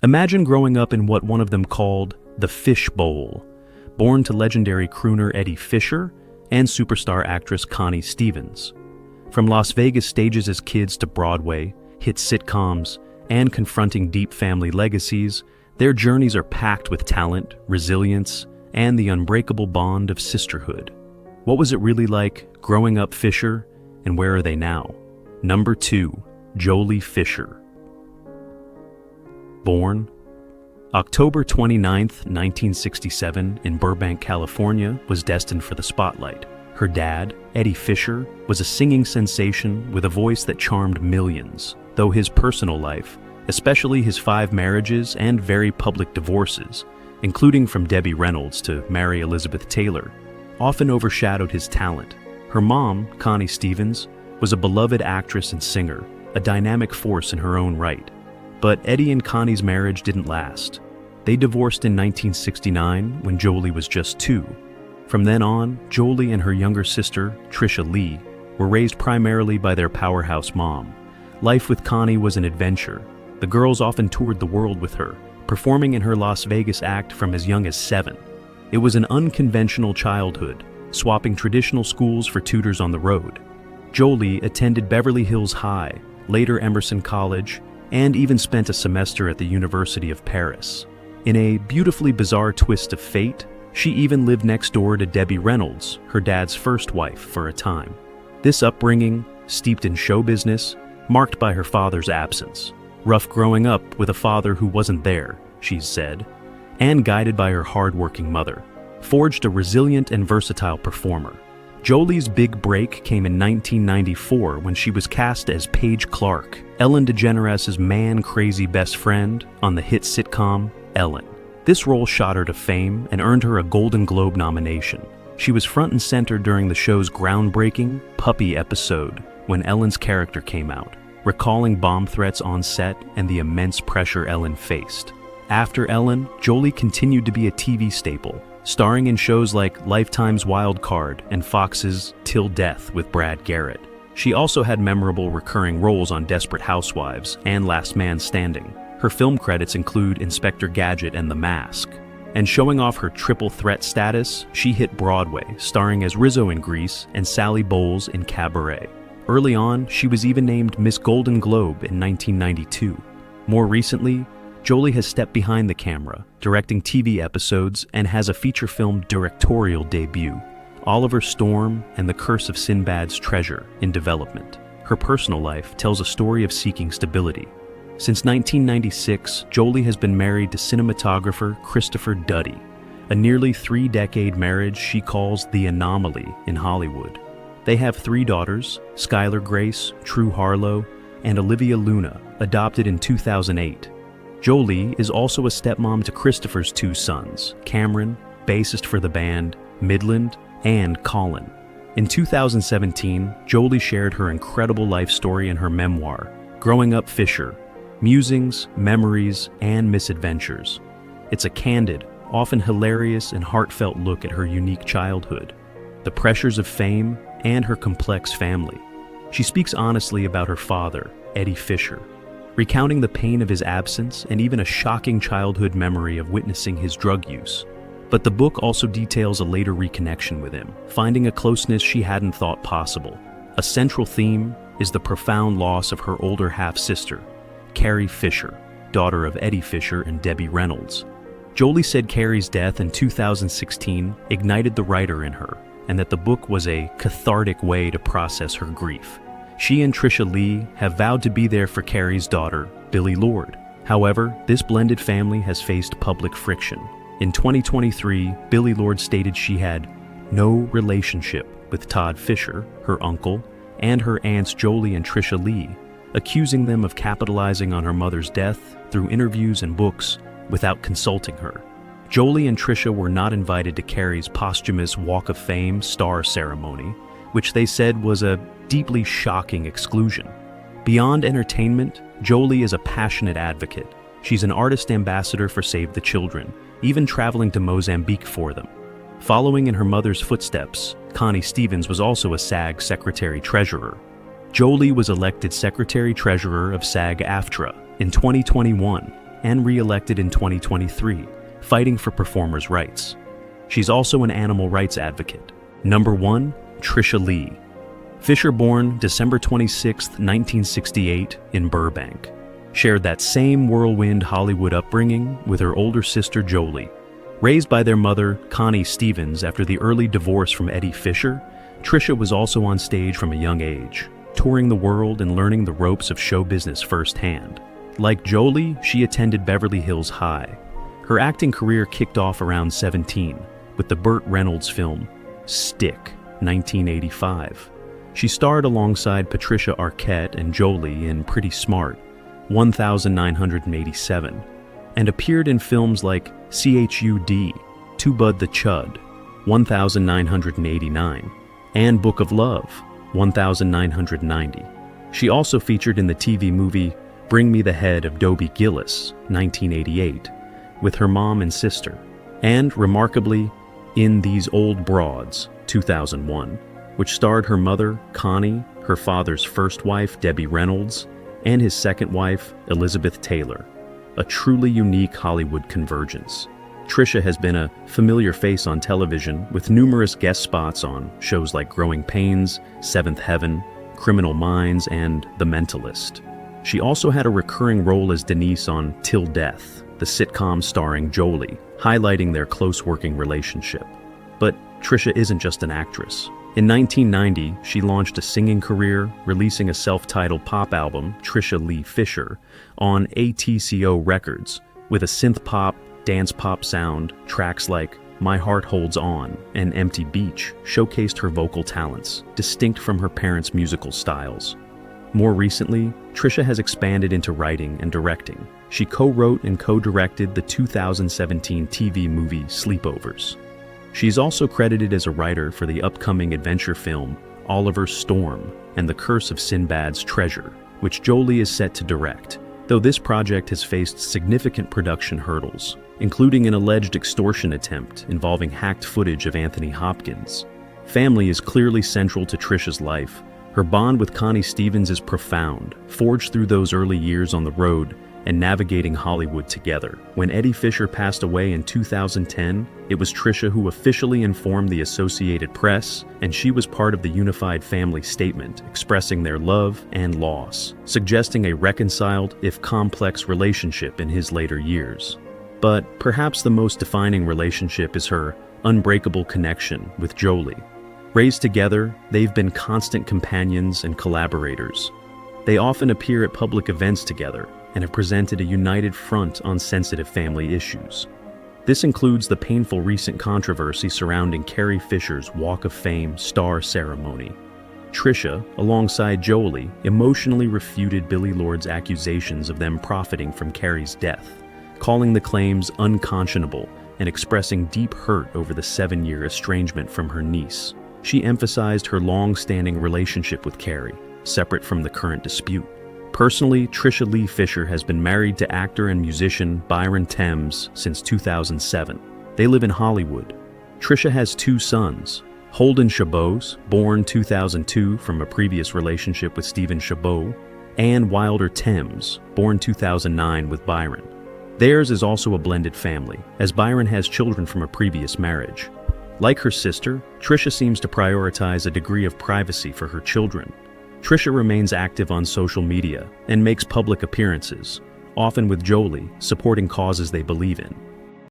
Imagine growing up in what one of them called the Fish Bowl, born to legendary crooner Eddie Fisher and superstar actress Connie Stevens. From Las Vegas stages as kids to Broadway, hit sitcoms, and confronting deep family legacies, their journeys are packed with talent, resilience, and the unbreakable bond of sisterhood. What was it really like growing up Fisher, and where are they now? Number 2, Joely Fisher. Born October 29, 1967, in Burbank, California, was destined for the spotlight. Her dad, Eddie Fisher, was a singing sensation with a voice that charmed millions, though his personal life, especially his 5 marriages and very public divorces, including from Debbie Reynolds to Mary Elizabeth Taylor, often overshadowed his talent. Her mom, Connie Stevens, was a beloved actress and singer, a dynamic force in her own right. But Eddie and Connie's marriage didn't last. They divorced in 1969 when Joely was just 2. From then on, Joely and her younger sister, Trisha Lee, were raised primarily by their powerhouse mom. Life with Connie was an adventure. The girls often toured the world with her, performing in her Las Vegas act from as young as 7. It was an unconventional childhood, swapping traditional schools for tutors on the road. Joely attended Beverly Hills High, later Emerson College, and even spent a semester at the University of Paris. In a beautifully bizarre twist of fate, she even lived next door to Debbie Reynolds, her dad's first wife, for a time. This upbringing, steeped in show business, marked by her father's absence. Rough growing up with a father who wasn't there, she's said, and guided by her hard-working mother, forged a resilient and versatile performer. Joely's big break came in 1994 when she was cast as Paige Clark, Ellen DeGeneres' man-crazy best friend on the hit sitcom Ellen. This role shot her to fame and earned her a Golden Globe nomination. She was front and center during the show's groundbreaking Puppy episode when Ellen's character came out, recalling bomb threats on set and the immense pressure Ellen faced. After Ellen, Joely continued to be a TV staple, starring in shows like Lifetime's Wild Card and Fox's Till Death with Brad Garrett. She also had memorable recurring roles on Desperate Housewives and Last Man Standing. Her film credits include Inspector Gadget and The Mask. And showing off her triple threat status, she hit Broadway, starring as Rizzo in Grease and Sally Bowles in Cabaret. Early on, she was even named Miss Golden Globe in 1992. More recently, Joely has stepped behind the camera, directing TV episodes, and has a feature film directorial debut, Oliver Storm and the Curse of Sinbad's Treasure, in development. Her personal life tells a story of seeking stability. Since 1996, Joely has been married to cinematographer Christopher Duddy, a nearly 3-decade marriage she calls the anomaly in Hollywood. They have 3 daughters, Skylar Grace, True Harlow, and Olivia Luna, adopted in 2008. Joely is also a stepmom to Christopher's 2 sons, Cameron, bassist for the band, Midland, and Colin. In 2017, Joely shared her incredible life story in her memoir, Growing Up Fisher: Musings, Memories, and Misadventures. It's a candid, often hilarious and heartfelt look at her unique childhood, the pressures of fame, and her complex family. She speaks honestly about her father, Eddie Fisher, recounting the pain of his absence and even a shocking childhood memory of witnessing his drug use. But the book also details a later reconnection with him, finding a closeness she hadn't thought possible. A central theme is the profound loss of her older half-sister, Carrie Fisher, daughter of Eddie Fisher and Debbie Reynolds. Joely said Carrie's death in 2016 ignited the writer in her, and that the book was a cathartic way to process her grief. She and Trisha Lee have vowed to be there for Carrie's daughter, Billie Lourd. However, this blended family has faced public friction. In 2023, Billie Lourd stated she had no relationship with Todd Fisher, her uncle, and her aunts Joely and Trisha Lee, accusing them of capitalizing on her mother's death through interviews and books without consulting her. Joely and Trisha were not invited to Carrie's posthumous Walk of Fame star ceremony, which they said was a deeply shocking exclusion. Beyond entertainment, Joely is a passionate advocate. She's an artist ambassador for Save the Children, even traveling to Mozambique for them. Following in her mother's footsteps, Connie Stevens was also a SAG secretary-treasurer. Joely was elected secretary-treasurer of SAG-AFTRA in 2021 and re-elected in 2023, fighting for performers' rights. She's also an animal rights advocate. Number 1, Trisha Lee. Fisher, born December 26, 1968, in Burbank, shared that same whirlwind Hollywood upbringing with her older sister Jolie. Raised by their mother, Connie Stevens, after the early divorce from Eddie Fisher, Trisha was also on stage from a young age, touring the world and learning the ropes of show business firsthand. Like Jolie, she attended Beverly Hills High. Her acting career kicked off around 17 with the Burt Reynolds film Stick, 1985. She starred alongside Patricia Arquette and Jolie in Pretty Smart, 1987, and appeared in films like CHUD, Two Bud the Chud, 1989, and Book of Love, 1990. She also featured in the TV movie Bring Me the Head of Dobie Gillis, 1988, with her mom and sister, and, remarkably, in These Old Broads, 2001, which starred her mother, Connie, her father's first wife, Debbie Reynolds, and his second wife, Elizabeth Taylor. A truly unique Hollywood convergence. Trisha has been a familiar face on television with numerous guest spots on shows like Growing Pains, Seventh Heaven, Criminal Minds, and The Mentalist. She also had a recurring role as Denise on Till Death, the sitcom starring Jolie, highlighting their close working relationship. But Trisha isn't just an actress. In 1990, she launched a singing career, releasing a self-titled pop album, Trisha Lee Fisher, on ATCO Records, with a synth-pop, dance-pop sound. Tracks like My Heart Holds On and Empty Beach showcased her vocal talents, distinct from her parents' musical styles. More recently, Trisha has expanded into writing and directing. She co-wrote and co-directed the 2017 TV movie Sleepovers. She's also credited as a writer for the upcoming adventure film Oliver's Storm and The Curse of Sinbad's Treasure, which Jolie is set to direct, though this project has faced significant production hurdles, including an alleged extortion attempt involving hacked footage of Anthony Hopkins. Family is clearly central to Trisha's life. Her bond with Connie Stevens is profound, forged through those early years on the road and navigating Hollywood together. When Eddie Fisher passed away in 2010, it was Trisha who officially informed the Associated Press, and she was part of the unified family statement, expressing their love and loss, suggesting a reconciled, if complex, relationship in his later years. But perhaps the most defining relationship is her unbreakable connection with Jolie. Raised together, they've been constant companions and collaborators. They often appear at public events together and have presented a united front on sensitive family issues. This includes the painful recent controversy surrounding Carrie Fisher's Walk of Fame star ceremony. Trisha, alongside Jolie, emotionally refuted Billy Lord's accusations of them profiting from Carrie's death, calling the claims unconscionable and expressing deep hurt over the 7-year estrangement from her niece. She emphasized her long-standing relationship with Carrie, separate from the current dispute. Personally, Trisha Lee Fisher has been married to actor and musician Byron Thames since 2007. They live in Hollywood. Trisha has 2 sons, Holden Chabot, born 2002 from a previous relationship with Stephen Chabot, and Wilder Thames, born 2009 with Byron. Theirs is also a blended family, as Byron has children from a previous marriage. Like her sister, Trisha seems to prioritize a degree of privacy for her children. Trisha remains active on social media and makes public appearances, often with Jolie, supporting causes they believe in.